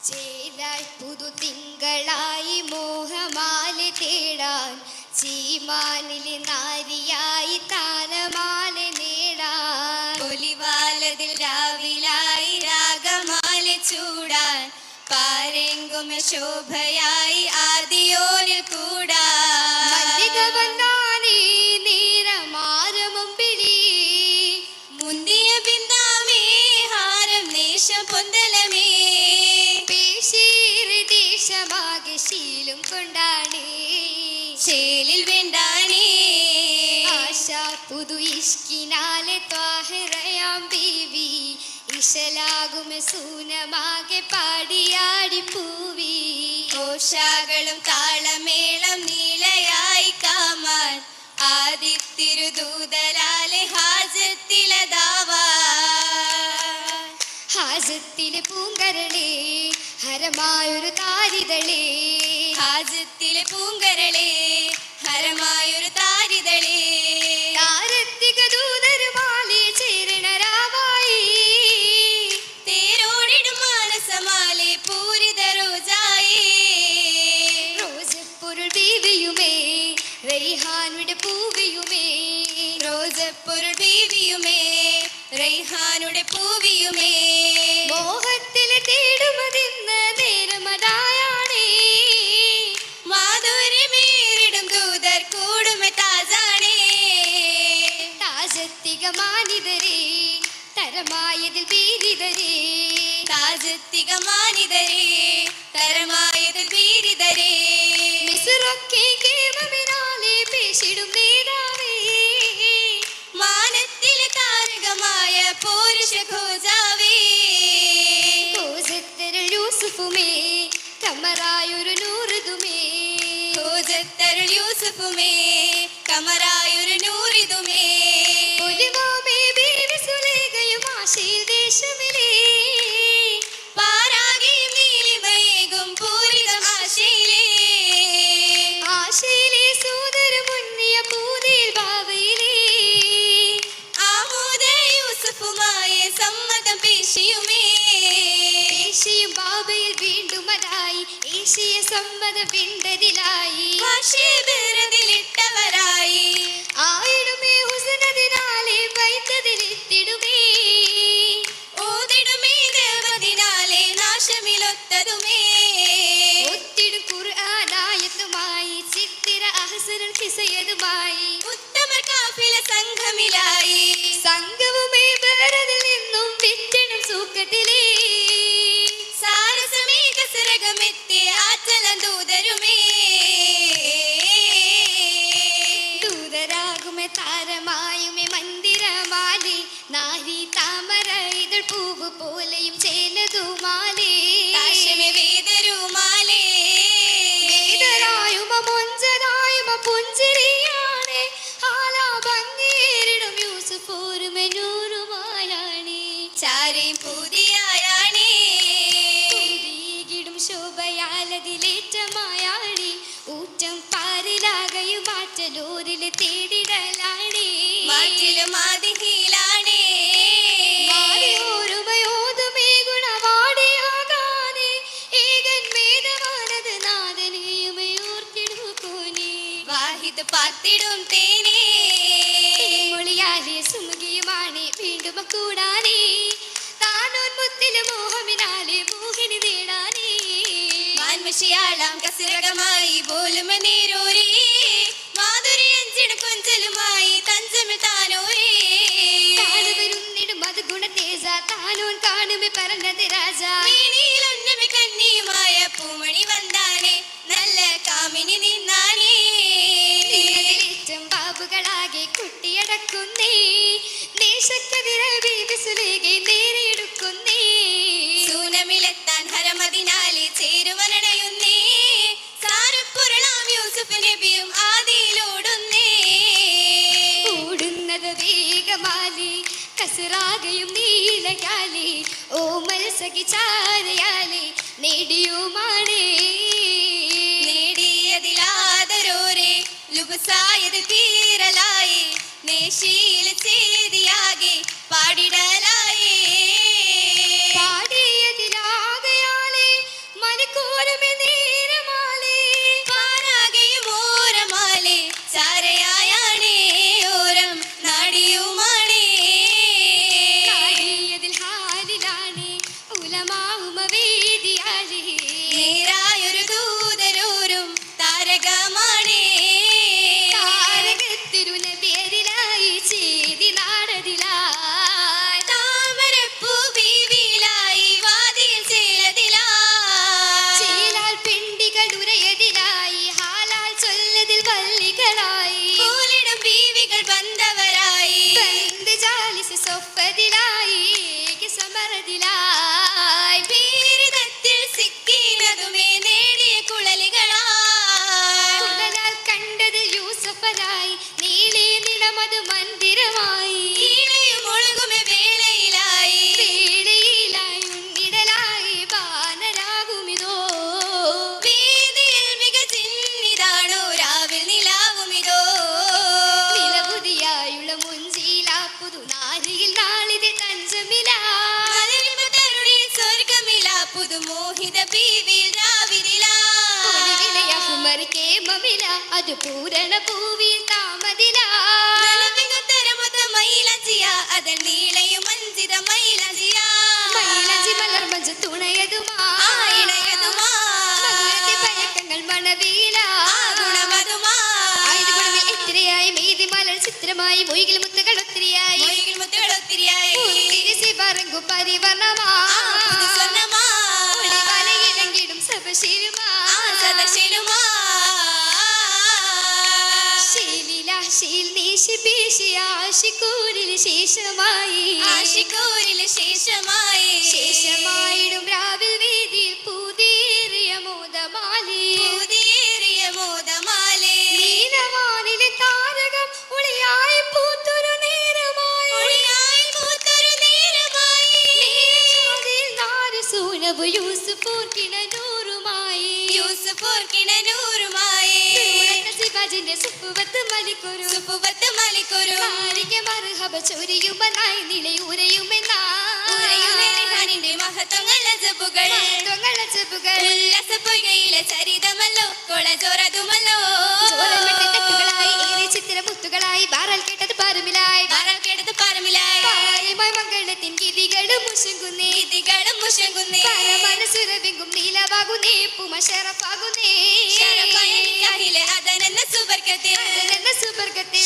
ചേലായി പുതുതിങ്കളായി മോഹമാല തേടാൻ ചീമാനിലെ നാരിയായി താനമാല നേടാൻ ഒലിവാലതിൽ രാവിലായി രാഗമാല ചൂടാൻ പാരെങ്കും ശോഭയായി ആദിയോനിൽ കൂടാൻ മല്ലിക വന്നാനേ നീരമാരമുമ്പിളി മുന്തിയ ബിന്ദാമേ ഹാരം നേശം പൊന്തലമേ ദേശമാകെ ശീലും കൊണ്ടാണേ ചേലിൽ വേണ്ടാനേ ആശ പുതു ഇഷ്കിനാലെ ത്വാഹിറയാം ബീവി ഇശലാകും സൂനമാകെ പാടിയാടി പൂവി ഓഷാകളും താളമേളം നീലയായി കാമാൻ ആദിത്തിരുദൂതലാലെ ഹാജത്തിലതാവാ ഹാജത്തിലെ പൂങ്കരളേ ഹരമായൊരു താരിതളേ ഹാജത്തിലെ പൂങ്കരളേ ഹരമായൊരു താരിതളേ താരത്തിക ദൂതരുമാലേ ചേരണരാവായി തേരോടിടും മാനസമാലേ പൂരിത റോജായേ റോജപ്പൊരുൾ ബീവിയുമേ റൈഹാനുടെ പൂവിയുമേ റോജപ്പൊരുൾ ബീവിയുമേ റൈഹാനുടെ പൂവിയുമേ മോഹത്തിലെ തേടുമതിന്ന് നേരമതായാണേ മാധുര്യമേറിടും ദൂതർ കൂടുമെ താജാണേ താജത്തിക മാനിതരേ തരമായതിൽ വീരിതരേ താജത്തിക മാനിതരേ തരമായതിൽ വീരിതരേ മിസ്റൊക്കെ കേമമിനാലെ പേശിടും നേതാവേ മാനത്തിലെ താരകമായ പോരുഷ ഖോജാവേ ഖോജത്തരുൾ യൂസുഫുമേ കമറായൊരു നൂറിതുമേ ഖോജത്തരുൾ യൂസുഫുമേ കമറായൊരു നൂറിതുമേ ഒലിവാമേ ബീവി സുലൈഖയും ആശയിൽ ദേശമിലേ പാരാകെയും നീലിമയേകും പൂരിതം ആശയിലേ ആശയിലെ സോദര മുന്നിയ പൂതിയിൽ ഭാവയിലേ ആമോദ യൂസുഫുമായ സമ്മതം പേശിയുമേ പേശിയും ബാബയിൽ വീണ്ടും അതായി ഏശിയ സമ്മതം വിണ്ടതിലായി ഭാഷയിട്ടവരായി ആയിടുമേ ഹുസനതിനാലെ വൈത്തതിലെത്തിടുമേ ഓതിടുമേ ദേവതിനാലെ നാശമിലൊത്തതുമേ ഒത്തിടും ഖുർആനായത്തുമായി ചിത്തിര അഹ്സനുൽ ഖിസയതുമായി ഉത്തമർ കാഫില സംഘമിലായി സംഘവുമേ ബഹ്റതിൽ നിന്നും വിറ്റിടും സൂക്കത്തിലേ സാരസമേ കസരകമെത്തിയ ആറ്റലം ദൂതരുമേ ദൂതരാകുമേ താരമായുമേ മന്ദിരമാലേ നാരി താമര ഇതൾ പൂവ് പോലെയും ചേലതുമാലേ വേദരുമാലേ വേദരായുമ മൊഞ്ചരായുമ പുഞ്ചിരിയാണേ ആലാ ഭംഗേറിടും യൂസുഫോരുമെ നൂറുമായാണേ ചാരേ പുതിയായാണേ പുതിയിടും ശോഭയാലതിലേറ്റമായാണേ ഊറ്റം പാരിലാകയും മാറ്റലൂരില് തേടിടലാണേ മാറ്റിലും ആദിഹീലാണേ ഓരുമയോതുമേ ഗുണവാടിയാകാനേ ഏകൻ മേധവാനത് നാദനയുമയോർത്തിടുക്കോനേ വാഹിദ് പാത്തിടും തേനേ മൊഴിയാലെ സുമുഖിയുമാണേ വീണ്ടും കൂടാനേ താനോൻ മുത്തില് മോഹമിനാലെ മോഹിനി നേടാനേ മാൻമഷിയാളാം കസിരകമായി പോലും നേരോരേ മാധുര്യഞ്ചിട കൊഞ്ചലുമായി തഞ്ചമിൽ താനോരേ താനുവരുന്നിടും അത് ഗുണതേജ താനോൻ കാണുമേ പറഞ്ഞത് രാജ വീണിയിലൊന്നമേ കന്നിയുമായ പൂമണി വന്നാനേ നല്ല കാമിനി നിന്നാനേ ഏറ്റം ബാബുകളാകെ കുട്ടിയടക്കുന്നേ ദേശക്കതിര ബീവി സുലൈഖയെ നേരെടുക്കുന്നേ സൂനമിലെത്താൻ ഹരമതിനാലെ ചേരുവനടയുന്നേ സാരപ്പുരളാം യൂസുഫ് നബിയും ആദിയിലോടുന്നേ ഓടുന്നത് വേഗമാലി കസറാകയും നീലയാലേ ഓമൽ സഖിചാരയാലേ നേടിയുമാണേ നേടിയതിലാദരോരെ ലുബസായത് തീരലായി നേശീല ചേതിയാകെ പാടിടലായേ പാടിയതിലാകയാലേ പുതുനാരിയിൽ നാളിത് തഞ്ചമില സ്വർഗമില പുതുമോഹിത ബീവിൽ രാവിരില കേമമില അത് പൂരണ പൂവിൽ താമതില മൈലജിയ അതൽ നീളയും മഞ്ചിത മൈലജിയ മൈലജി മലർ മഞ്ച തുണയതുമാ ഇണയതുമാ പഴക്കങ്ങൾ മണവീല ഗുണമതുമാ ആയത് ഗുണമിൽ എത്തിരയായി മീതി മലർ ചിത്രമായി മൊയ്കിൽ മുത്തുകൾ ഒത്തിരിയായി പറങ്കു പരിവർണമാ വലയിലങ്കിടും സഭശീലുമാ ശീലില ശീൽ നീശി പീശി ആശിക്കൂരിൽ ശേഷമായി ശേഷമായിടും രാവിൽ വീതിയിൽ പുതിയ മോദമാലി നീലവാനിലെ താരകം ഒളിയായി പൂത്തൊരു നേരമായി സൂനബ് യൂസുഫോർ കിണനൂറുമായി സിബാജിന്റെ സുപ്പുവത്ത് മലിക്കൊരു ആരിക മർഹബ ചൊരിയുമെന്നായി നിലയുരയുമെന്നാനിന്റെ മഹത്വങ്ങൾ അജബുകൾ ഉല്ലസപ്പുകയിലെ ചരിതമല്ലോ കൊളചോരതുമല്ലോ തട്ടുകളായി ഏറെ ചിത്രമുത്തുകളായി ബാറൽ കേട്ടത് പാരമിലായി മംഗളത്തിൻ ഗീതികളും മുഷങ്കുന്നേ മനസ്സുരവെങ്കും നീലവാകുന്നേ പുമശറഫാകുന്നേ അതനെന്ന സുബർക്കത്തിൽ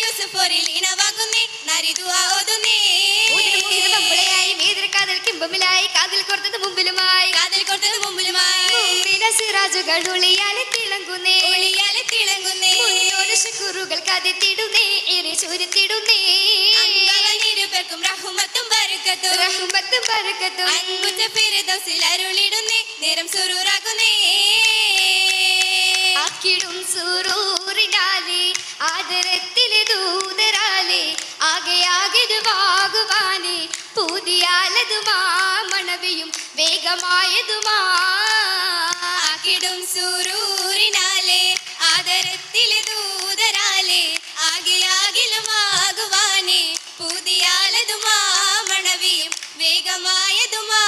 യൂസഫോറിൽ ഇണവാകുന്നേ നരിതുവാ ഓതുന്നേ കാതൽ കിമ്പമിലായി കാതിൽ കൊടുത്തത് മുമ്പിലുമായി സിറാജുകൾ ഒളിയാലെ തിളങ്ങുന്നേ ശുക്രുകൾ കതിത്തിടുന്നേ ഏറെ ചുരുത്തിടുന്നേ ഇരുപേർക്കും റഹ്മത്തും ബർക്കത്തും അൻകുറ്റ ഫിർദൗസിൽ അരുളിടുന്നേ നേരം സുറൂറാകുന്നേ ആക്കിടും സുറൂറിനാലേ ആദരത്തിലെ ദൂതരാലേ ആകെയാകിടുവാകുവാനേ പുതിയാലതുമാ മണവിയും വേഗമായതുമാ ആക്കിടും സുറൂറിനാലേ ആദരത്തിലെ ദൂതരാലേ ആകെയാകിലുമാകുവാനേ പുതിയാലതുമാ മണവിയും വേഗമായതുമാ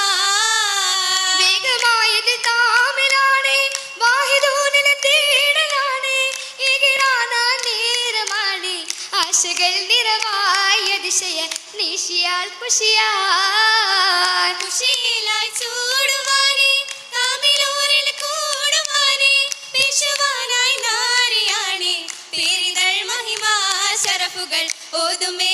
വേഗമായത് താമിലാണ് വാഹിദൂനിലെ തേടലാണ് നേരമാണ് ആശകൾ നിറവായ അതിശയ നിശിയാൽ കുശിയായി ചൂടുവാനേ കാമിലൂരിൽ കൂടുവാനേ പേശുവാനായി നാരിയാണേ പേരിതൾ മഹിമാ ശരഫുകൾ ഓതുമേ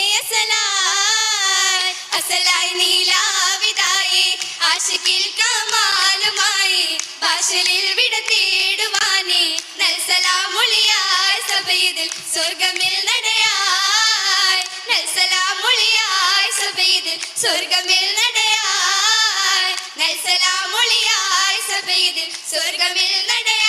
അസലായി നീലാവിതായി ആശിക്കിൽ കമാലുമായി ഭാഷലിൽ വിട തേടുവാനേ നൽസലാമൊളിയായി സഭയിതിൽ സ്വർഗമിൽ നടയായി നൽസലാമൊളിയായി സഭയിതിൽ സ്വർഗമിൽ നടയായി നൽസലാമൊളിയായി സഭയിതിൽ സ്വർഗമിൽ നടയായി